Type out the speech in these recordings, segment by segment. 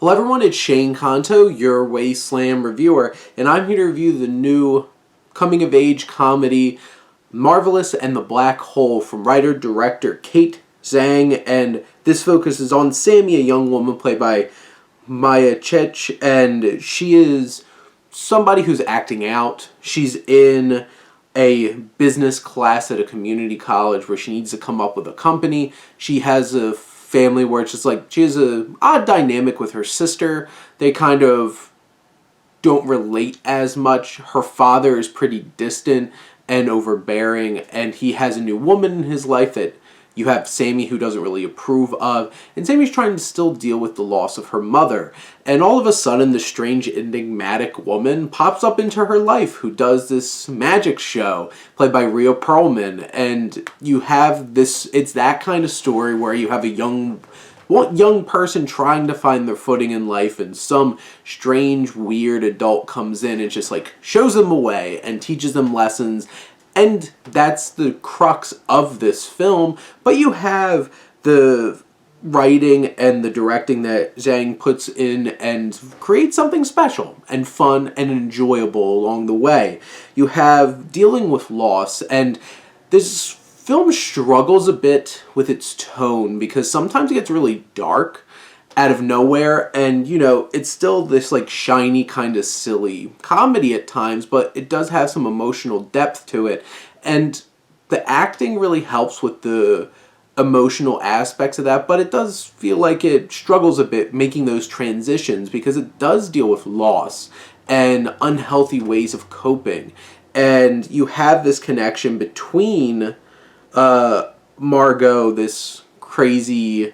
Hello everyone, it's Shane Kanto, your Wasteland reviewer, and I'm here to review the new coming-of-age comedy, Marvelous and the Black Hole, from writer-director Tsang, and this focuses on Sammy, a young woman played by Miya, Cech, and she is somebody who's acting out. She's in a business class at a community college where she needs to come up with a company. She has a family where it's just like she has a odd dynamic with her sister. They kind of don't relate as much. Her father is pretty distant and overbearing, and he has a new woman in his life that you have Sammy, who doesn't really approve of, and Sammy's trying to still deal with the loss of her mother. And all of a sudden, this strange, enigmatic woman pops up into her life who does this magic show, played by Rhea Perlman. And you have this, it's that kind of story where you have a young person trying to find their footing in life, and some strange, weird adult comes in and just like shows them a way and teaches them lessons. And that's the crux of this film. But you have the writing and the directing that Tsang puts in and creates something special and fun and enjoyable along the way. You have dealing with loss, and this film struggles a bit with its tone because sometimes it gets really dark out of nowhere, and you know, it's still this like shiny kind of silly comedy at times, but it does have some emotional depth to it, and the acting really helps with the emotional aspects of that. But it does feel like it struggles a bit making those transitions because it does deal with loss and unhealthy ways of coping, and you have this connection between Margot, this crazy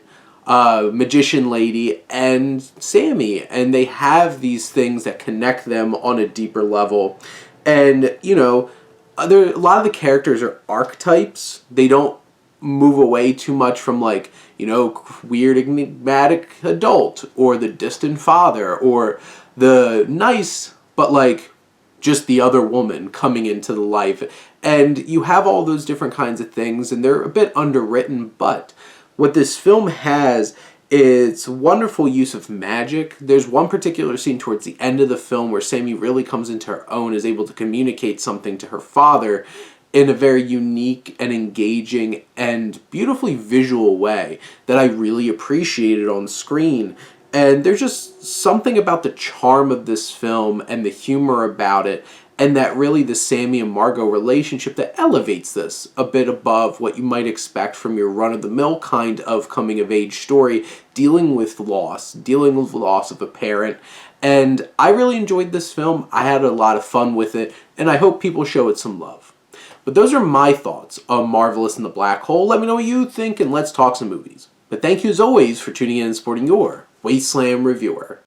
magician lady, and Sammy, and they have these things that connect them on a deeper level. And you know, a lot of the characters are archetypes. They don't move away too much from, like, you know, weird enigmatic adult or the distant father or the nice but like just the other woman coming into the life. And you have all those different kinds of things, and they're a bit underwritten, but what this film has is wonderful use of magic. There's one particular scene towards the end of the film where Sammy really comes into her own, is able to communicate something to her father in a very unique and engaging and beautifully visual way that I really appreciated on screen. And there's just something about the charm of this film and the humor about it, and that really the Sammy and Margot relationship that elevates this a bit above what you might expect from your run-of-the-mill kind of coming-of-age story, dealing with loss of a parent. And I really enjoyed this film. I had a lot of fun with it, and I hope people show it some love. But those are my thoughts on Marvelous and the Black Hole. Let me know what you think, and let's talk some movies. But thank you as always for tuning in and supporting your Wasteland reviewer.